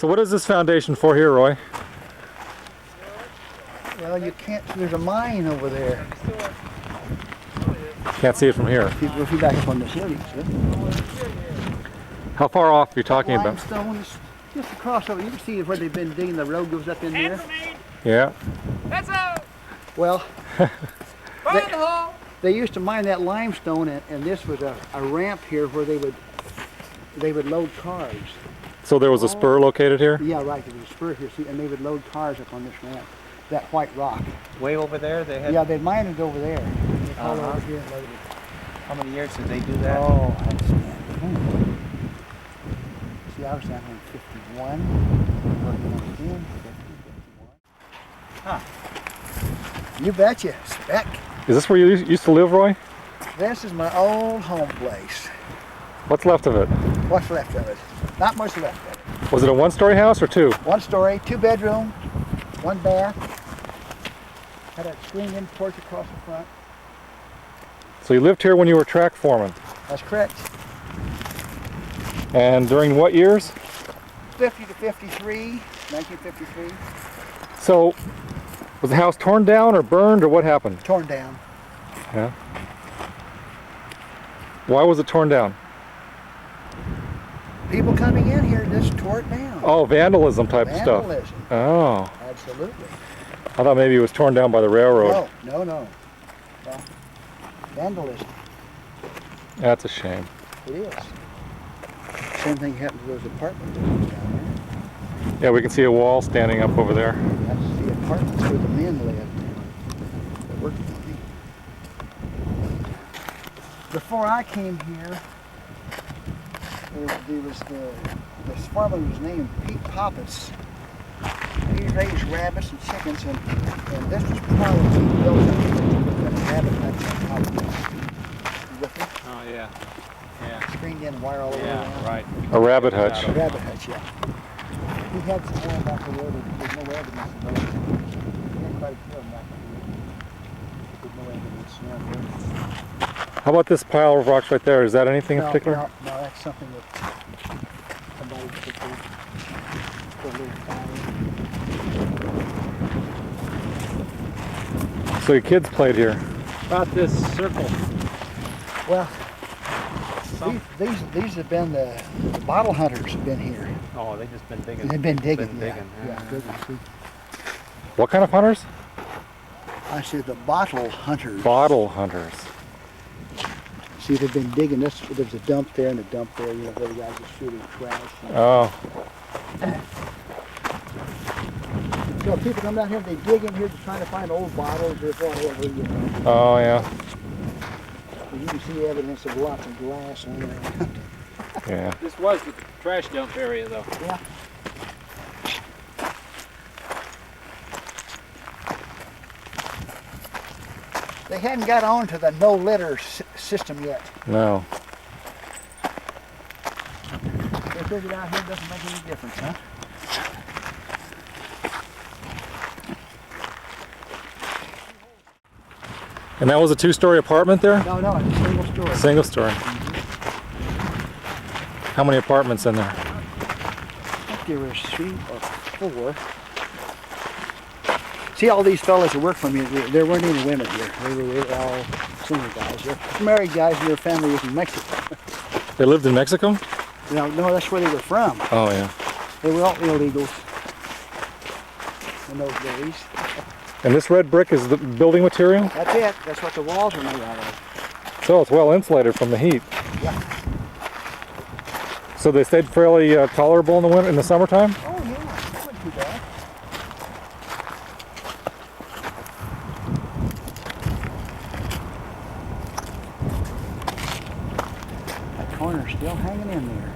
So what is this foundation for here, Roy? Well, you can't, there's a mine over there. Can't see it from here. If you back up on this hill, you can see it. How far off are you talking about? Limestones, just across over. You can see where they've been digging, the road goes up in there. Yeah. That's out! Well, Find the hole! they used to mine that limestone, and this was a ramp here where they would load cars. So there was a spur located here? Yeah, right. There was a spur here, see, and they would load cars up on this ramp. That white rock. Way over there they had? Yeah, they mined it over there. They hauled it over here and loaded it. How many years did they do that? Oh, that's see, I was down here in 51. Huh. You betcha. Spec. Is this where you used to live, Roy? This is my old home place. What's left of it? What's left of it? Not much left of it. Was it a one-story house or two? 1 story, 2 bedroom, 1 bath. Had a screened-in porch across the front. So you lived here when you were track foreman. That's correct. And during what years? 50 to 53, 1953. So was the house torn down or burned or what happened? Torn down. Yeah. Why was it torn down? People coming in here just tore it down. Oh, vandalism type stuff. Vandalism. Oh. Absolutely. I thought maybe it was torn down by the railroad. No. Well, vandalism. That's a shame. It is. Same thing happened to those apartment buildings down Yeah, we can see a wall standing up over there. there. That's the apartments where the men lived. That worked for me. Before I came here, there was this farmer was named Pete Poppets. He raised rabbits and chickens, and this was probably built with a rabbit hutch on top of it. You with me? Oh yeah. Yeah. Screened in wire all over around. Right. A rabbit hutch. A rabbit hutch, yeah. He had some more back the road, but there's no evidence of those. He had quite a few of them back the road. There's no evidence, no. How about this pile of rocks right there? Is that anything in particular? No, that's something that somebody took a little fire. So your kids played here. About this circle. Well, these have been the bottle hunters have been here. Oh, they've just been digging. They've been digging, yeah. Yeah, digging. See, What kind of hunters? I said the bottle hunters. Bottle hunters. See, they've been digging this. There's a dump there and a dump there. You know, where the guys are shooting trash. Oh. So people come down here, they dig in here to try to find old bottles or whatever. You know. Oh, yeah. You can see evidence of lots of glass laying around. Yeah. This was the trash dump area, though. Yeah. They hadn't got on to the no litter system yet. No. They figured out here it doesn't make any difference, huh? And that was a 2-story apartment there? No, it's a single story. Single story. How many apartments in there? I think there was 3 or 4. See, all these fellas that work for me, there weren't any women here. They were all single guys. They're married guys and their family was in Mexico. They lived in Mexico? No, that's where they were from. Oh, yeah. They were all illegals in those days. And this red brick is the building material? That's it. That's what the walls are made out of. So it's well insulated from the heat. Yeah. So they stayed fairly tolerable in the winter, in the summertime? Oh yeah, that wasn't too bad. That corner's still hanging in there.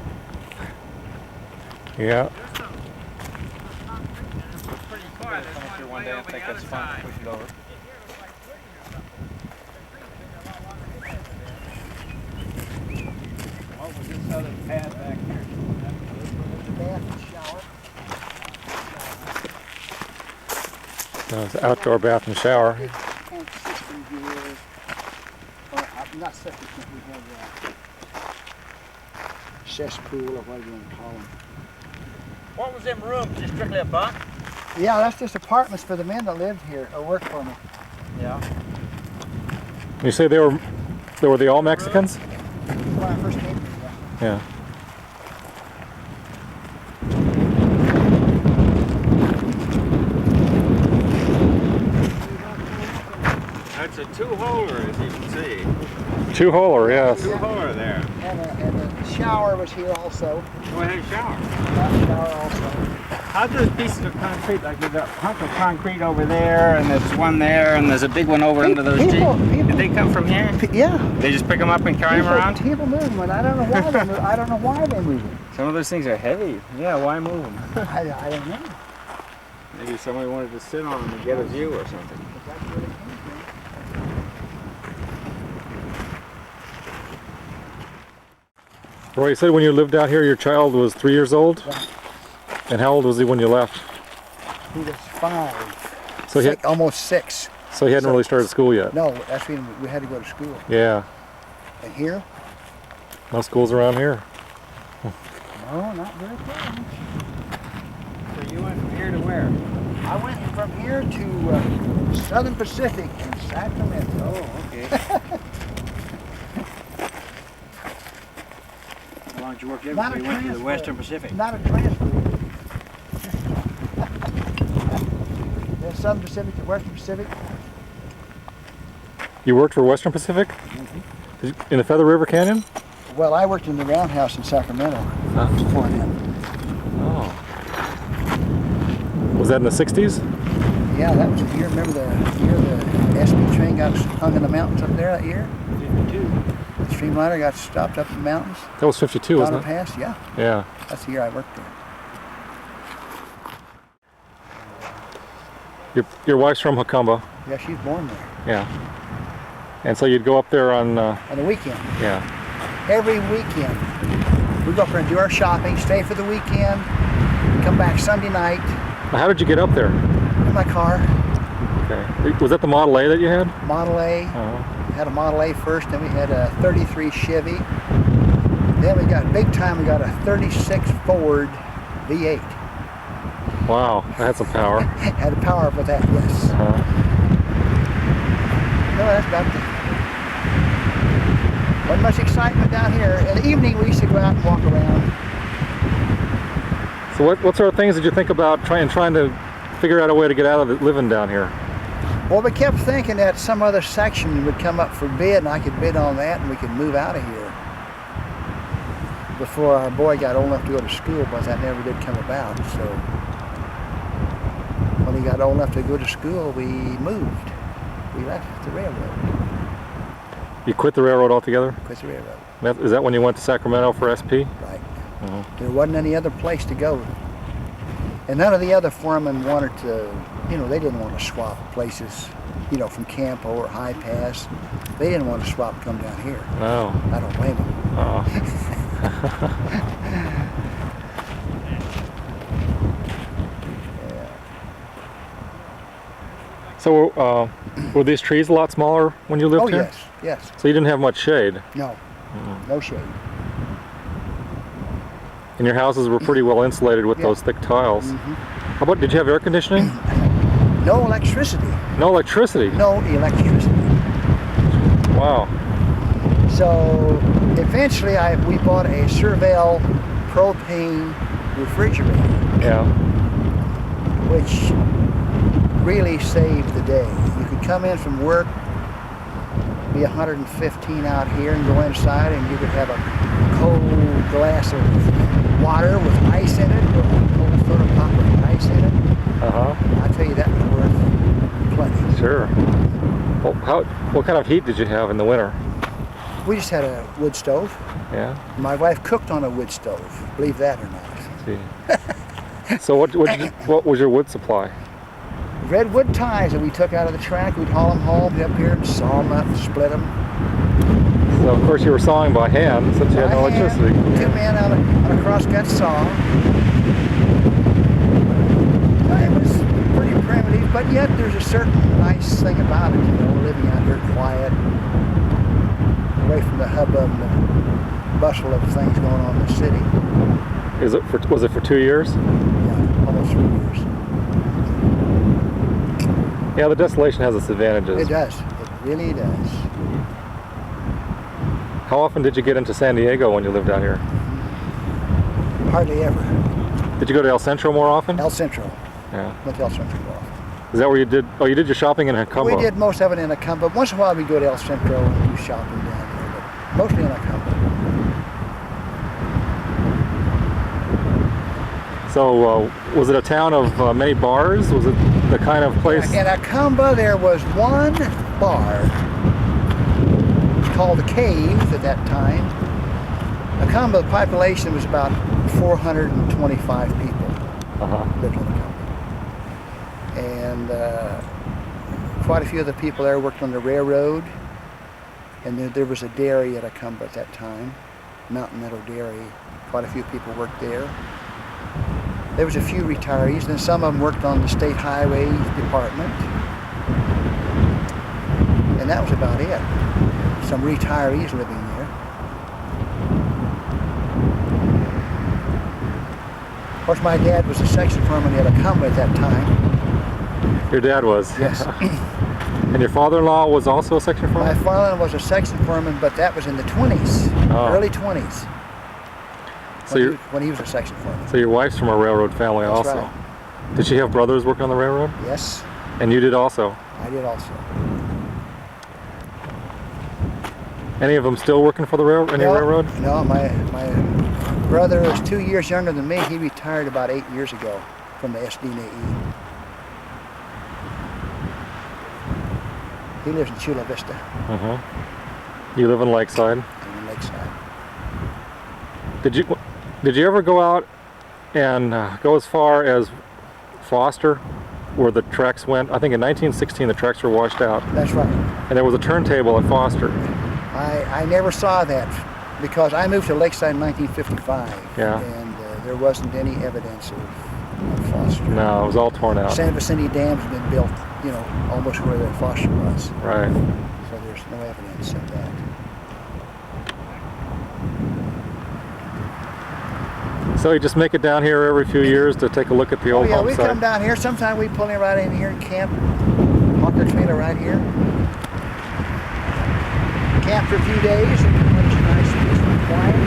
Yeah. Pretty quiet. Come up here one day. I think that's fun. Push it over. What was this other pad back here? Bath and shower. It's outdoor bath and shower. Big tank system here. Or, not septic tank, we have cesspool or whatever you want to call them. What was them rooms? Just strictly a bunk? Yeah, that's just apartments for the men that lived here or worked for me. Yeah. You say they were they all Mexicans? When I first came here, yeah. Yeah. That's a two-holer, as you can see. Two-holer, yes. Two-holer there. And the shower was here also. Go ahead and shower. That shower also. How's those pieces of concrete? Like there's a hunk of concrete over there, and there's one there, and there's a big one over under those people- jeeps. Did they come from here? Yeah. They just pick them up and carry them around? People move them, and I don't know why they move. I don't know why they move them. Some of those things are heavy. Yeah, why move them? I don't know. Maybe somebody wanted to sit on them and get a view or something. But that's where they came from. Roy, you said when you lived out here, your child was 3 years old? Yeah. And how old was he when you left? He was 5. So Six, almost 6. So he hadn't really started school yet? No, that's when we had to go to school. Yeah. And here? No schools around here. No, not very close. So you went from here to where? I went from here to Southern Pacific in Sacramento. Oh, okay. How long did you work there Not before a you went to the transfer. Western Pacific? Not a transfer. Then Southern Pacific to Western Pacific. You worked for Western Pacific? In the Feather River Canyon? Well, I worked in the roundhouse in Sacramento for them. Oh. Was that in the 60s? Yeah, that was the year. Remember the year the SP train got hung in the mountains up there that year? 52. The streamliner got stopped up in the mountains. That was 52, wasn't Donner it? Pass, yeah. Yeah. That's the year I worked there. Your wife's from Jacumba. Yeah, she's born there. Yeah. And so you'd go up there on, On the weekend. yeah. Every weekend. We go up there and do our shopping, stay for the weekend, come back Sunday night Now, how did you get up there? in my car. Okay. Was that the Model A that you had? Model A. Oh. Had a Model A first, then we had a 33 Chevy. Then we got, big time, we got a 36 Ford V8. Wow, that had some power. Had a power with that, yes. No, that's about it. Wasn't much excitement down here. In the evening, we used to go out and walk around. So what sort of things did you think about trying to figure out a way to get out of it living down here? Well, we kept thinking that some other section would come up for bid, and I could bid on that, and we could move out of here before our boy got old enough to go to school, but that never did come about. So when he got old enough to go to school, we moved. We left the railroad. You quit the railroad altogether? Quit the railroad. Is that when you went to Sacramento for SP? Right. Oh. There wasn't any other place to go. And none of the other foremen wanted to, they didn't want to swap places, from Campo or High Pass. They didn't want to swap and come down here. No. I don't blame them. Oh. Yeah. So were these trees a lot smaller when you lived Oh, here? yes. So you didn't have much shade? No, no shade. And your houses were pretty well insulated with Yeah. those thick tiles. Mm-hmm. How about, did you have air conditioning? No electricity. No electricity? No electricity. Wow. So eventually we bought a Cervell propane refrigerator, Yeah. which really saved the day. You could come in from work, be 115 out here, and go inside, and you could have a cold glass of water with ice in it, or a cold soda pop with ice in it. Uh-huh. I tell you, that was worth plenty. Sure. Well, what kind of heat did you have in the winter? We just had a wood stove. Yeah. My wife cooked on a wood stove, believe that or not. See. So what was your wood supply? Redwood ties that we took out of the track, we'd haul them home, get up here and saw them up and split them. So of course you were sawing by hand since you had no By hand, electricity. 2 men on a crosscut saw. It was pretty primitive, but yet there's a certain nice thing about it, living out here quiet, away from the hubbub and the bustle of things going on in the city. Was it for 2 years? Yeah, almost 3 years. Yeah, the desolation has its advantages. It does. It really does. How often did you get into San Diego when you lived out here? Hardly ever. Did you go to El Centro more often? El Centro. Yeah. Went to El Centro more often. Is that where you did? Oh, you did your shopping in Acumba. We did most of it in Acumba. Once in a while we go to El Centro and do shopping down there, but mostly in Acumba. So, was it a town of many bars? Was it the kind of place? In Acumba there was one bar. It was called the Cave at that time. Acumba, the population was about 425 people lived in Acumba. And quite a few of the people there worked on the railroad. And there was a dairy at Acumba at that time, Mountain Meadow Dairy. Quite a few people worked there. There was a few retirees, and some of them worked on the State Highway Department. And that was about it. Some retirees living there. Of course, my dad was a section foreman at Acumba at that time. Your dad was? Yes. And your father-in-law was also a section foreman? My father was a section foreman, but that was in the 20s, early 20s. So when he was a section foreman. So your wife's from a railroad family. That's also. Right. Did she have brothers working on the railroad? Yes. And you did also? I did also. Any of them still working for the railroad? No, my brother is 2 years younger than me. He retired about 8 years ago from the SD&AE. He lives in Chula Vista. You live in Lakeside? I'm in Lakeside. Did you ever go out and go as far as Foster, where the tracks went? I think in 1916 the tracks were washed out. That's right. And there was a turntable at Foster. I never saw that because I moved to Lakeside in 1955. Yeah. And there wasn't any evidence of Foster. No, it was all torn out. San Vicente Dam's been built, you know, almost where the Foster was. Right. So there's no evidence of that. So you just make it down here every few years to take a look at the old home we site? come down here. Sometimes we pull in right in here and camp. Park our trailer right here. Camp for a few days. And when it's nice and quiet.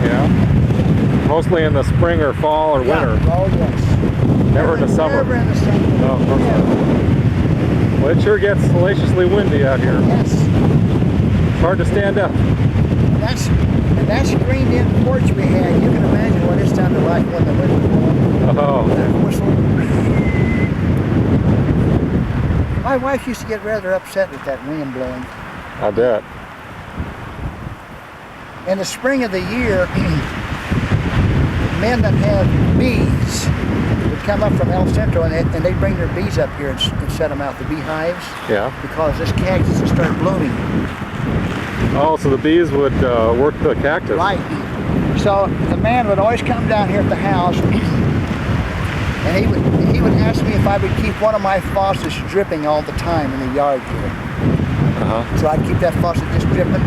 Yeah. Mostly in the spring or fall or winter. Oh yes. Never in the summer. Never in the summer. No, of course not. Well, it sure gets salaciously windy out here. Yes. It's hard to stand up. And that screened-in porch we had, you can imagine what it sounded like when the wind was blowing. Oh. That whistle. My wife used to get rather upset with that wind blowing. I bet. In the spring of the year, men that have bees would come up from El Centro and they'd bring their bees up here and set them out, the beehives. Yeah. Because this cactus would start blooming. Oh, so the bees would work the cactus. Right. So the man would always come down here at the house and he would ask me if I would keep one of my faucets dripping all the time in the yard here. So I'd keep that faucet just dripping,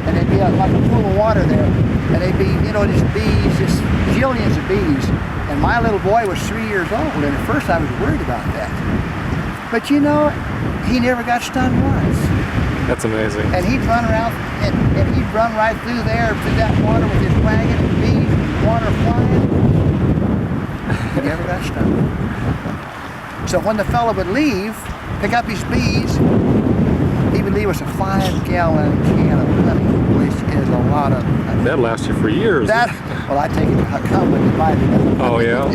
and there'd be like a pool of water there, and they'd be, you know, these bees, just zillions of bees. And my little boy was 3 years old, and at first I was worried about that. But you know, he never got stung once. That's amazing. And he'd run around, and he'd run right through there, through that water with his wagon, and bees, and water flying. He never got stung. So when the fellow would leave, pick up his bees, he would leave us a 5-gallon can of honey, which is a lot of honey. That lasts you for years. Well, I take it to Acumba and divide it up. Oh, yeah?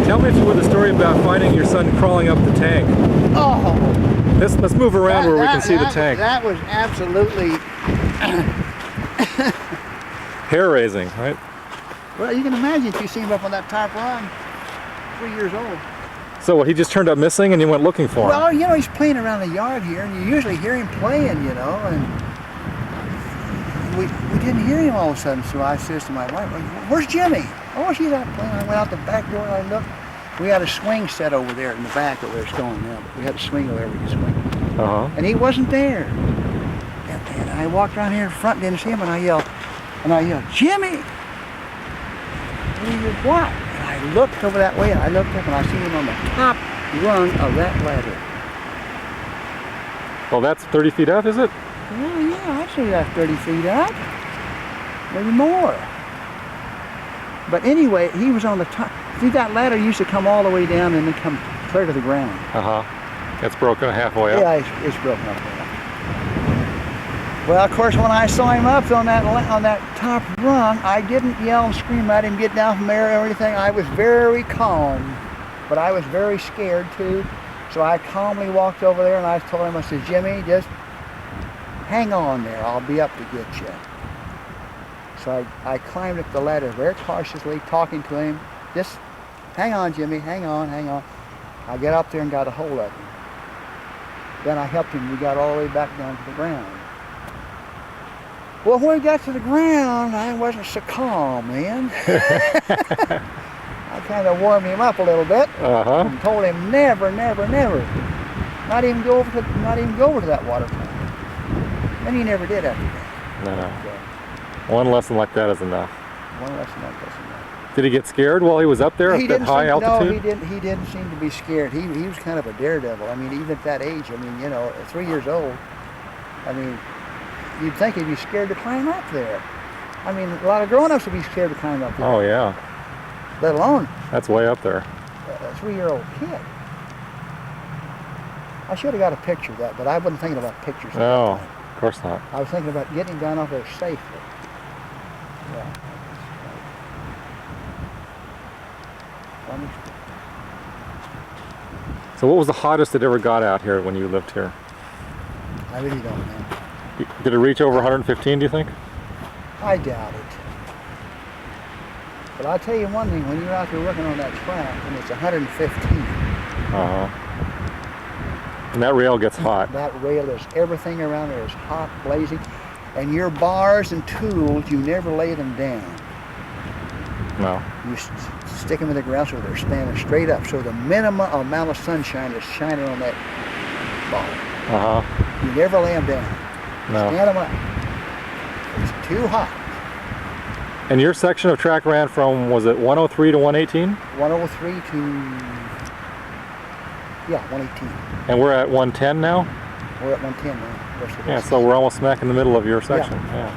Tell me if you would the story about finding your son crawling up the tank. Oh! Let's move around where we can see the tank. That was absolutely... Hair-raising, right? Well, you can imagine if you see him up on that top rung, 3 years old. So what, he just turned up missing and you went looking for him? Well, you know, he's playing around the yard here, and you usually hear him playing, you know, and we didn't hear him all of a sudden, so I says to my wife, "Where's Jimmy?" "Oh, she's out playing." I went out the back door and I looked. We had a swing set over there in the back of where it's going now, but we had a swing over there we could swing. And he wasn't there. And I walked around here in front and didn't see him, and I yelled, "Jimmy!" what? And I looked over that way, and I looked up, and I seen him on the top rung of that ladder. Well, that's 30 feet up, is it? Well, yeah, I'd say that's 30 feet up. Maybe more. But anyway, he was on the top. See, that ladder used to come all the way down and then come clear to the ground. Uh-huh. It's broken halfway up. Yeah, it's broken up there. Well, of course, when I saw him up on that top rung, I didn't yell and scream at him, get down from there or anything. I was very calm, but I was very scared too. So I calmly walked over there and I told him, I said, Jimmy, just hang on there. I'll be up to get you. So I climbed up the ladder very cautiously, talking to him. Just hang on, Jimmy, hang on, hang on. I got up there and got a hold of him. Then I helped him. We got all the way back down to the ground. Well, when we got to the ground, I wasn't so calm, man. I kind of warmed him up a little bit. Uh-huh. And told him never, never, never, not even go over to that water plant. And he never did after that. No. One lesson like that is enough. One lesson like that's enough. Did he get scared while he was up there at that high altitude? No, he didn't seem to be scared. He was kind of a daredevil. I mean, even at that age, I mean, you know, 3 years old, I mean, you'd think he'd be scared to climb up there. I mean, a lot of grown-ups would be scared to climb up there. Oh, yeah. Let alone That's way up there. a 3-year-old kid. I should have got a picture of that, but I wasn't thinking about pictures at No, that time. of course not. I was thinking about getting him down off there safely. Yeah. So what was the hottest it ever got out here when you lived here? I really don't know. Did it reach over 115, do you think? I doubt it. But I'll tell you one thing, when you're out there working on that track and it's 115, Uh-huh. And that rail gets hot. that rail is, everything around there is hot, blazing, and your bars and tools, you never lay them down. No. You stick them in the ground so they're standing straight up, so the minimum amount of sunshine is shining on that bar. Uh-huh. You never lay them down. No. Stand them up. It's too hot. And your section of track ran from, was it 103 to 118? 103 to, yeah, 118. And we're at 110 now? We're at 110 now. Yeah, so we're almost smack in the middle of your section. Yeah.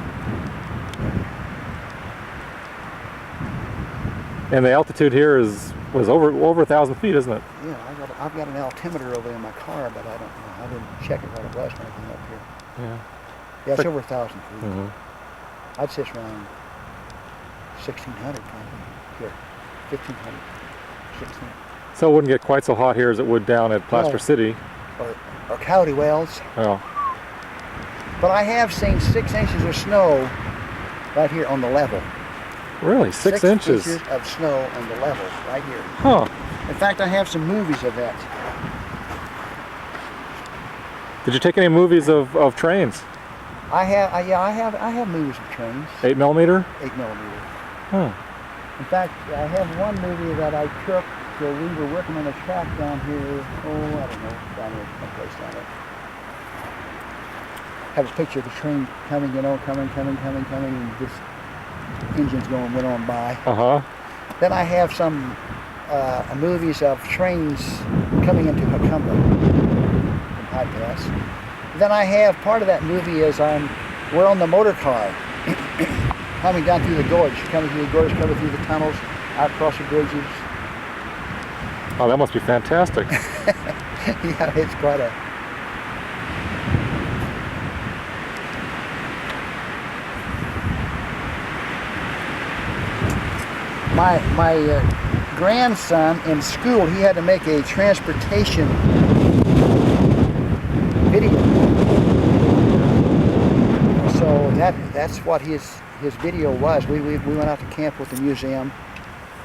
And the altitude here was over 1,000 feet, isn't it? Yeah, I've got an altimeter over in my car, but I don't know. I didn't check it what it was when I came up here. Yeah. Yeah, it's over 1,000 feet. Mm-hmm. I'd say it's around 1,600 probably. Here, 1,500, 1,600. So it wouldn't get quite so hot here as it would down at Plaster No. City. Or Coyote Wells. Oh. But I have seen 6 inches of snow right here on the level. Really? 6 inches? 6 inches of snow on the level right here. Huh. In fact, I have some movies of that. Did you take any movies of trains? I have movies of trains. 8mm? 8mm. Huh. In fact, I have one movie that I took where we were working on a track down here, I don't know, down here, someplace down there. Have a picture of the train coming, coming, and this engine's went on by. Uh-huh. Then I have some movies of trains coming into Hucumber from High Pass. Then I have part of that movie is we're on the motor car coming down through the gorge, coming through the tunnels, out across the bridges. Oh, that must be fantastic. Yeah, it's quite a... My grandson in school, he had to make a transportation video. So that's what his video was. We went out to camp with the museum,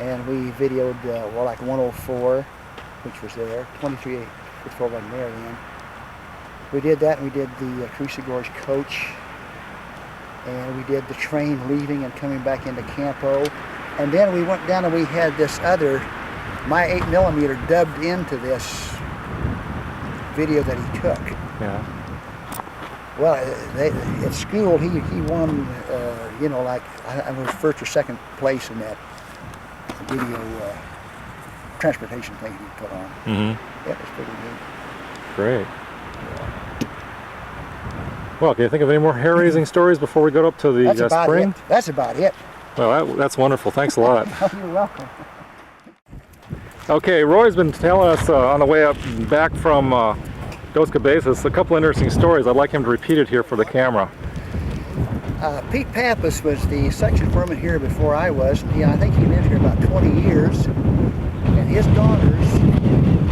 and we videoed like 104, which was there. 23 before wasn't there then. We did that, and we did the Crucia Gorge coach, and we did the train leaving and coming back into Campo. And then we went down and we had this other, my 8mm dubbed into this video that he took. Yeah. Well, at school he won, like I was first or second place in that video transportation thing he put on. Mm-hmm. That was pretty neat. Great. Well, can you think of any more hair-raising stories before we go up to the That's about spring? it. That's about it. Well, that's wonderful. Thanks a lot. You're welcome. Okay, Roy's been telling us on the way up back from Dos Cabezas a couple interesting stories. I'd like him to repeat it here for the camera. Pete Pappas was the section foreman here before I was. I think he lived here about 20 years. And his daughters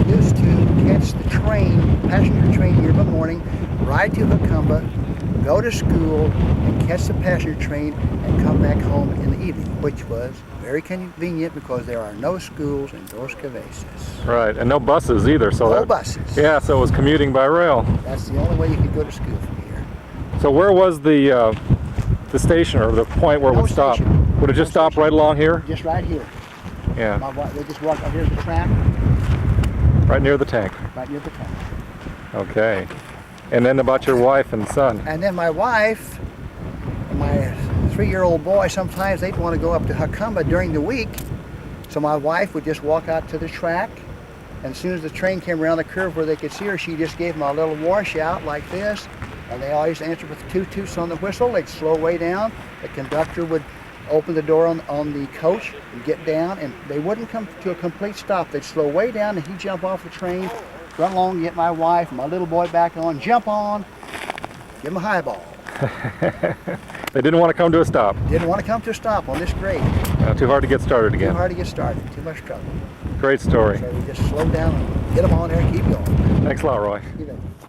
used to catch the train, passenger train here in the morning, ride to Hucumba, go to school, and catch the passenger train and come back home in the evening, which was very convenient because there are no schools in Dos Cabezas. Right, and no buses either. So No buses. Yeah, so it was commuting by rail. That's the only way you could go to school from here. So where was the station or the point where it No would stop? station. Would it just stop right along here? Just right here. Yeah, They just walked out here's the track, right near the tank. right near the track. Okay. And then about your wife and son. And then my wife, my 3-year-old boy, sometimes they'd want to go up to Hucumba during the week. So my wife would just walk out to the track, and as soon as the train came around the curve where they could see her, she just gave them a little washout like this, and they always answered with 2 toots on the whistle. They'd slow way down. The conductor would open the door on the coach and get down, and they wouldn't come to a complete stop. They'd slow way down, and he'd jump off the train, run along, get my wife and my little boy back on, jump on, give him a highball. They didn't want to come to a stop. Didn't want to come to a stop on this grade. Too hard to get started Too again. hard to get started, too much trouble. Great story. So we just slow down and get them on there and keep going. Thanks a lot, Roy. You bet.